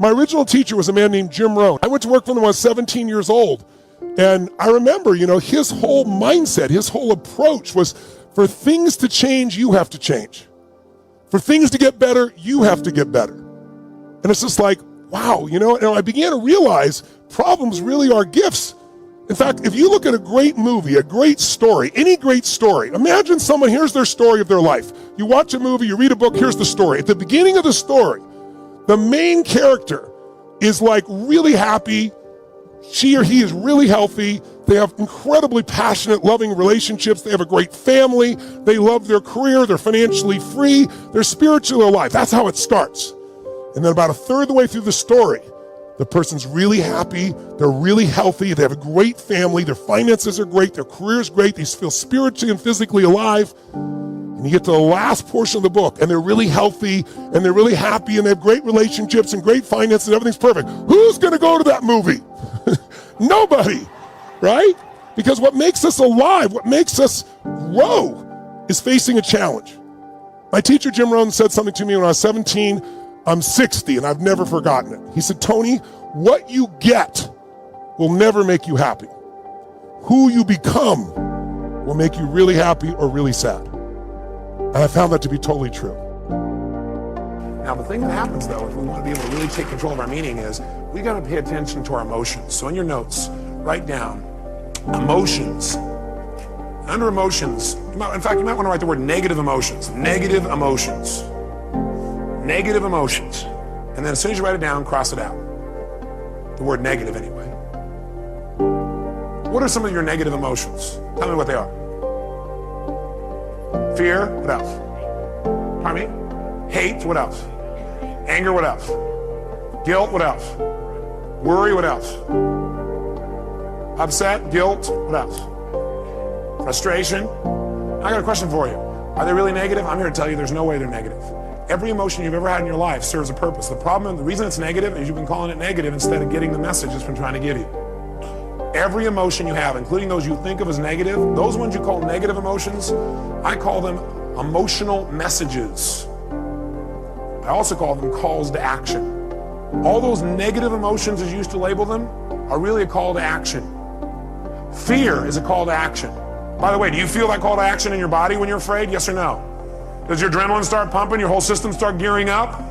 My original teacher was a man named Jim Rohn. I went to work for him when I was 17 years old. And I remember, his whole mindset, his whole approach was, for things to change, you have to change. For things to get better, you have to get better. And it's just like, wow, and I began to realize problems really are gifts. In fact, if you look at a great movie, a great story, any great story, imagine someone, here's their story of their life. You watch a movie, you read a book, here's the story. At the beginning of the story, the main character is like really happy. She or he is really healthy. They have incredibly passionate, loving relationships. They have a great family. They love their career. They're financially free. They're spiritually alive. That's how it starts. And then about a third of the way through the story, the person's really happy. They're really healthy. They have a great family. Their finances are great. Their career is great. They feel spiritually and physically alive. And you get to the last portion of the book, and they're really healthy, and they're really happy, and they have great relationships and great finances, and everything's perfect. Who's going to go to that movie? Nobody, right? Because what makes us alive, what makes us grow, is facing a challenge. My teacher, Jim Rohn, said something to me when I was 17. I'm 60, and I've never forgotten it. He said, Tony, what you get will never make you happy. Who you become will make you really happy or really sad. And I found that to be totally true. Now, the thing that happens, though, if we want to be able to really take control of our meaning is we got to pay attention to our emotions. So in your notes, write down emotions. Under emotions, in fact, you might want to write the word negative emotions. Negative emotions. Negative emotions. And then as soon as you write it down, cross it out. The word negative, anyway. What are some of your negative emotions? Tell me what they are. Fear, what else? Pardon me? Hate, what else? Anger, what else? Guilt, what else? Worry, what else? Upset, guilt, what else? Frustration. I got a question for you. Are they really negative? I'm here to tell you there's no way they're negative. Every emotion you've ever had in your life serves a purpose. The problem, the reason it's negative is you've been calling it negative instead of getting the message it's been trying to give you. Every emotion you have, including those you think of as negative, those ones you call negative emotions, I call them emotional messages. I also call them calls to action. All those negative emotions, as you used to label them, are really a call to action. Fear is a call to action. By the way, do you feel that call to action in your body when you're afraid? Yes or no? Does your adrenaline start pumping? Your whole system start gearing up?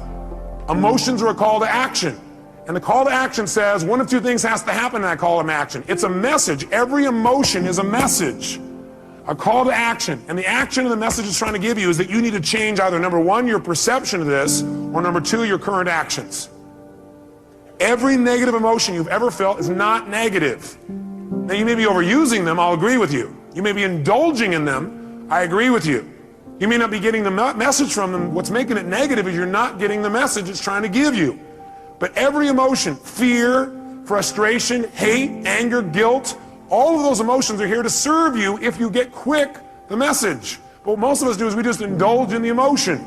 Emotions are a call to action. And the call to action says one of two things has to happen in that call to action. It's a message. Every emotion is a message. A call to action. And the action of the message it's trying to give you is that you need to change either, number one, your perception of this, or number two, your current actions. Every negative emotion you've ever felt is not negative. Now, you may be overusing them, I'll agree with you. You may be indulging in them, I agree with you. You may not be getting the message from them. What's making it negative is you're not getting the message it's trying to give you. But every emotion, fear, frustration, hate, anger, guilt, all of those emotions are here to serve you if you get quick the message. But what most of us do is we just indulge in the emotion.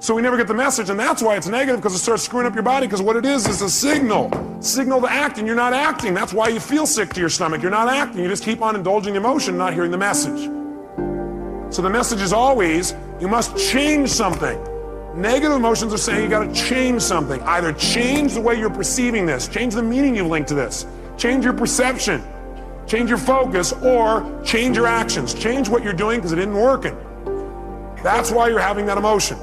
So we never get the message, and that's why it's negative, because it starts screwing up your body, because what it is a signal to act, and you're not acting. That's why you feel sick to your stomach. You're not acting. You just keep on indulging the emotion, not hearing the message. So the message is always, you must change something. Negative emotions are saying you got to change something. Either change the way you're perceiving this, change the meaning you've linked to this, change your perception, change your focus, or change your actions. Change what you're doing because it isn't working. That's why you're having that emotion.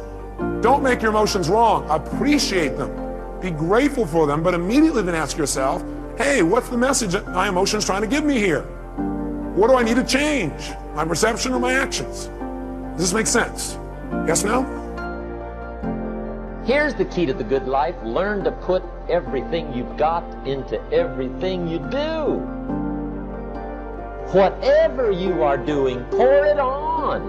Don't make your emotions wrong. Appreciate them. Be grateful for them, but immediately then ask yourself, hey, what's the message that my emotion's trying to give me here? What do I need to change? My perception or my actions? Does this make sense? Yes, no? Here's the key to the good life. Learn to put everything you've got into everything you do. Whatever you are doing, pour it on.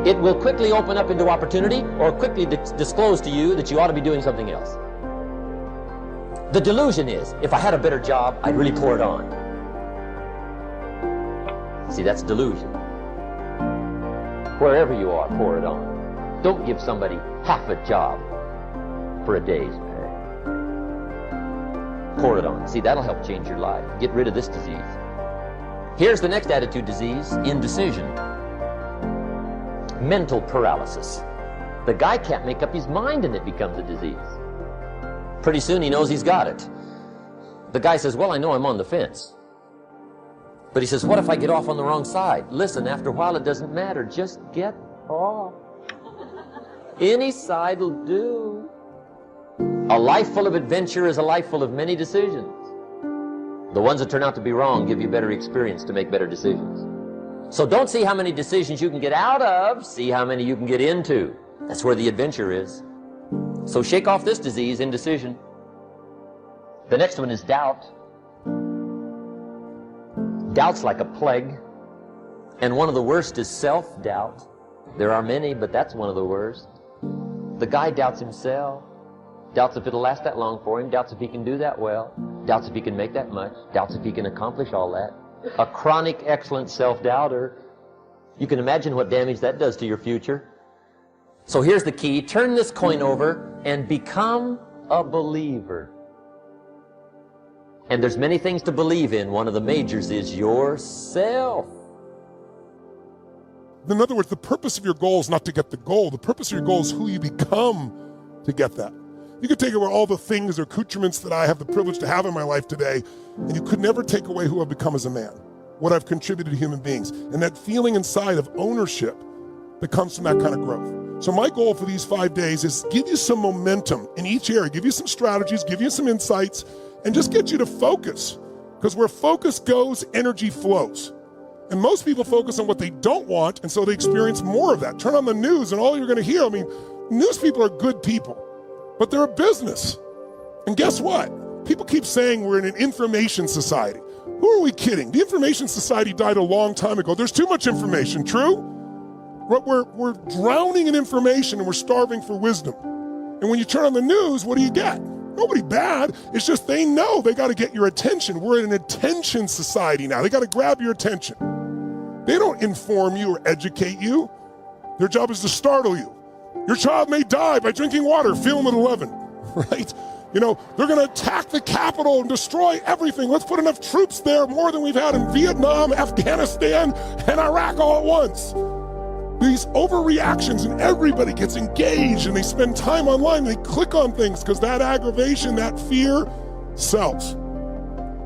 It will quickly open up into opportunity or quickly disclose to you that you ought to be doing something else. The delusion is, if I had a better job, I'd really pour it on. See, that's delusion. Wherever you are, pour it on. Don't give somebody half a job for a day's pay. Pour it on. See, that'll help change your life. Get rid of this disease. Here's the next attitude disease, indecision. Mental paralysis. The guy can't make up his mind and it becomes a disease. Pretty soon he knows he's got it. The guy says, well, I know I'm on the fence. But he says, what if I get off on the wrong side? Listen, after a while it doesn't matter. Just get off. Any side will do. A life full of adventure is a life full of many decisions. The ones that turn out to be wrong give you better experience to make better decisions. So don't see how many decisions you can get out of, see how many you can get into. That's where the adventure is. So shake off this disease, indecision. The next one is doubt. Doubt's like a plague. And one of the worst is self-doubt. There are many, but that's one of the worst. The guy doubts himself. Doubts if it'll last that long for him. Doubts if he can do that well. Doubts if he can make that much. Doubts if he can accomplish all that. A chronic, excellent self-doubter. You can imagine what damage that does to your future. So here's the key. Turn this coin over and become a believer. And there's many things to believe in. One of the majors is yourself. In other words, the purpose of your goal is not to get the goal. The purpose of your goal is who you become to get that. You could take away all the things or accoutrements that I have the privilege to have in my life today, and you could never take away who I've become as a man, what I've contributed to human beings, and that feeling inside of ownership that comes from that kind of growth. So my goal for these 5 days is give you some momentum in each area, give you some strategies, give you some insights, and just get you to focus. Because where focus goes, energy flows. And most people focus on what they don't want, and so they experience more of that. Turn on the news, and all you're going to hear, news people are good people, but they're a business. And guess what? People keep saying we're in an information society. Who are we kidding? The information society died a long time ago. There's too much information, true? We're drowning in information, and we're starving for wisdom. And when you turn on the news, what do you get? Nobody bad. It's just they know they got to get your attention. We're in an attention society now. They got to grab your attention. They don't inform you or educate you. Their job is to startle you. Your child may die by drinking water. Film at 11, right? They're going to attack the Capitol and destroy everything. Let's put enough troops there, more than we've had in Vietnam, Afghanistan, and Iraq all at once. These overreactions, and everybody gets engaged, and they spend time online, and they click on things because that aggravation, that fear sells.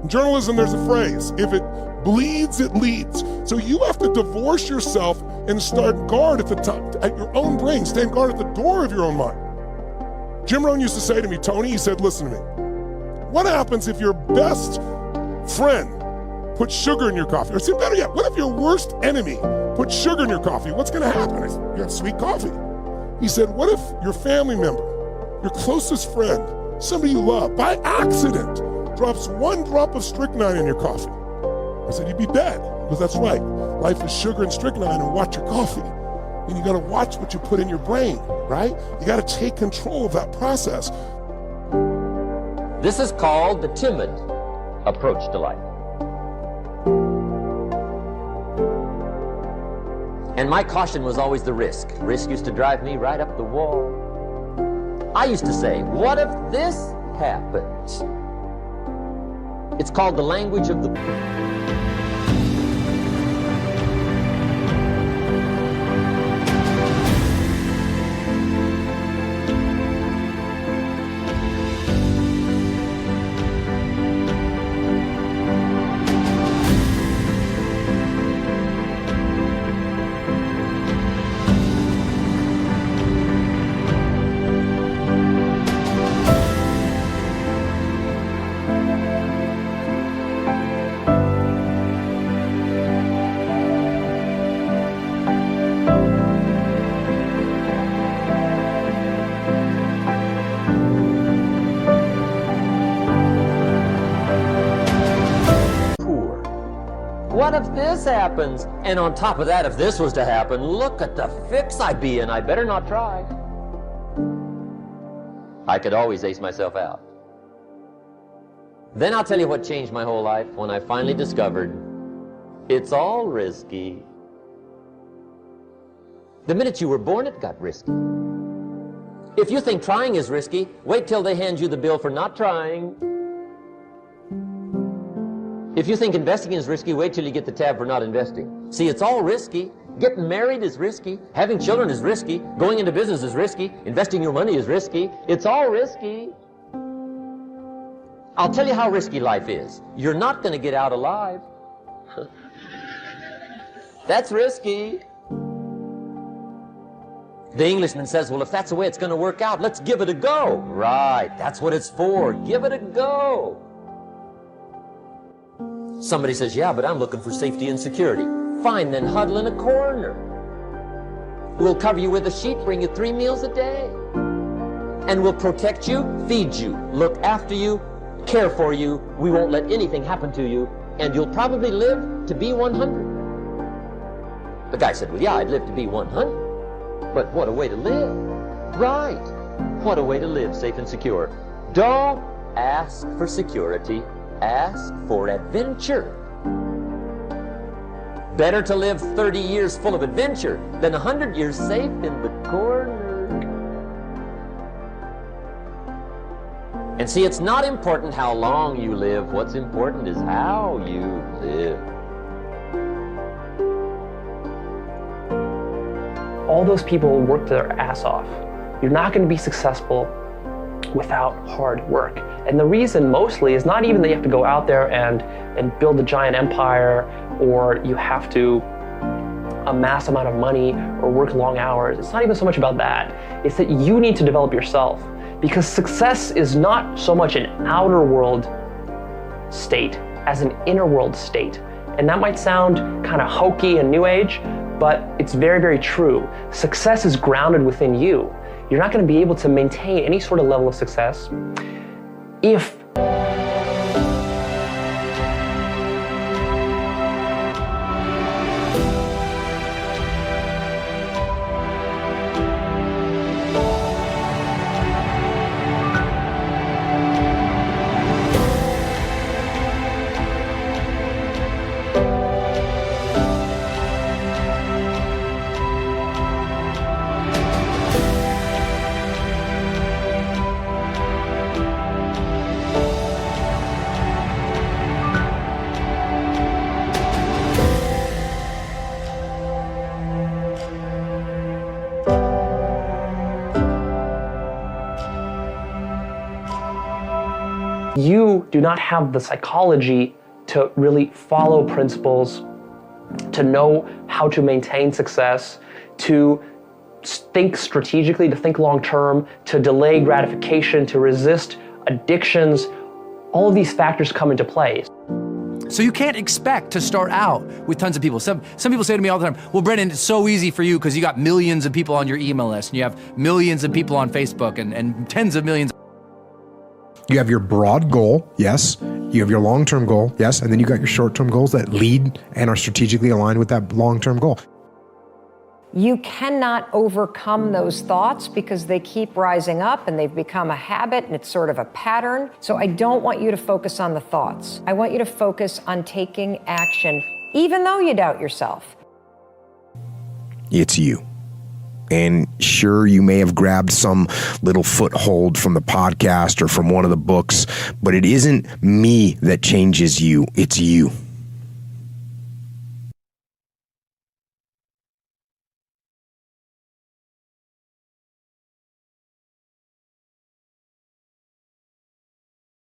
In journalism, there's a phrase, if it bleeds, it leads. So you have to divorce yourself and start guard at the top, at your own brain, stand guard at the door of your own mind. Jim Rohn used to say to me, Tony, he said, listen to me, what happens if your best friend puts sugar in your coffee? Or say better yet, what if your worst enemy puts sugar in your coffee? What's going to happen? I said, you have sweet coffee. He said, what if your family member, your closest friend, somebody you love, by accident, drops one drop of strychnine in your coffee? I said, you'd be dead. He goes, that's right. Life is sugar and strychnine, and watch your coffee. And you got to watch what you put in your brain, right? You got to take control of that process. This is called the timid approach to life. And my caution was always the risk. Risk used to drive me right up the wall. I used to say, what if this happens? It's called the language of the... What if this happens? And on top of that, if this was to happen, look at the fix I'd be in. I better not try. I could always ace myself out. Then I'll tell you what changed my whole life when I finally discovered it's all risky. The minute you were born, it got risky. If you think trying is risky, wait till they hand you the bill for not trying. If you think investing is risky, wait till you get the tab for not investing. See, it's all risky. Getting married is risky. Having children is risky. Going into business is risky. Investing your money is risky. It's all risky. I'll tell you how risky life is. You're not going to get out alive. That's risky. The Englishman says, well, if that's the way it's going to work out, let's give it a go. Right, that's what it's for. Give it a go. Somebody says, yeah, but I'm looking for safety and security. Fine, then huddle in a corner. We'll cover you with a sheet, bring you 3 meals a day. And we'll protect you, feed you, look after you, care for you. We won't let anything happen to you. And you'll probably live to be 100. The guy said, well, yeah, I'd live to be 100. But what a way to live. Right. What a way to live, safe and secure. Don't ask for security. Ask for adventure. Better to live 30 years full of adventure than 100 years safe in the corner. And see, it's not important how long you live. What's important is how you live. All those people work their ass off. You're not going to be successful without hard work. And the reason mostly is not even that you have to go out there and build a giant empire, or you have to amass a amount of money or work long hours. It's not even so much about that. It's that you need to develop yourself, because success is not so much an outer world state as an inner world state. And that might sound kind of hokey and new age, but it's very, very true. Success is grounded within you. You're not going to be able to maintain any sort of level of success if you do not have the psychology to really follow principles, to know how to maintain success, to think strategically, to think long term, to delay gratification, to resist addictions, all of these factors come into play. So you can't expect to start out with tons of people. Some people say to me all the time, well, Brendan, it's so easy for you because you got millions of people on your email list and you have millions of people on Facebook and tens of millions. You have your broad goal, yes. You have your long-term goal, yes. And then you got your short-term goals that lead and are strategically aligned with that long-term goal. You cannot overcome those thoughts because they keep rising up and they've become a habit and it's sort of a pattern. So I don't want you to focus on the thoughts. I want you to focus on taking action, even though you doubt yourself. It's you. And sure, you may have grabbed some little foothold from the podcast or from one of the books, but it isn't me that changes you, it's you.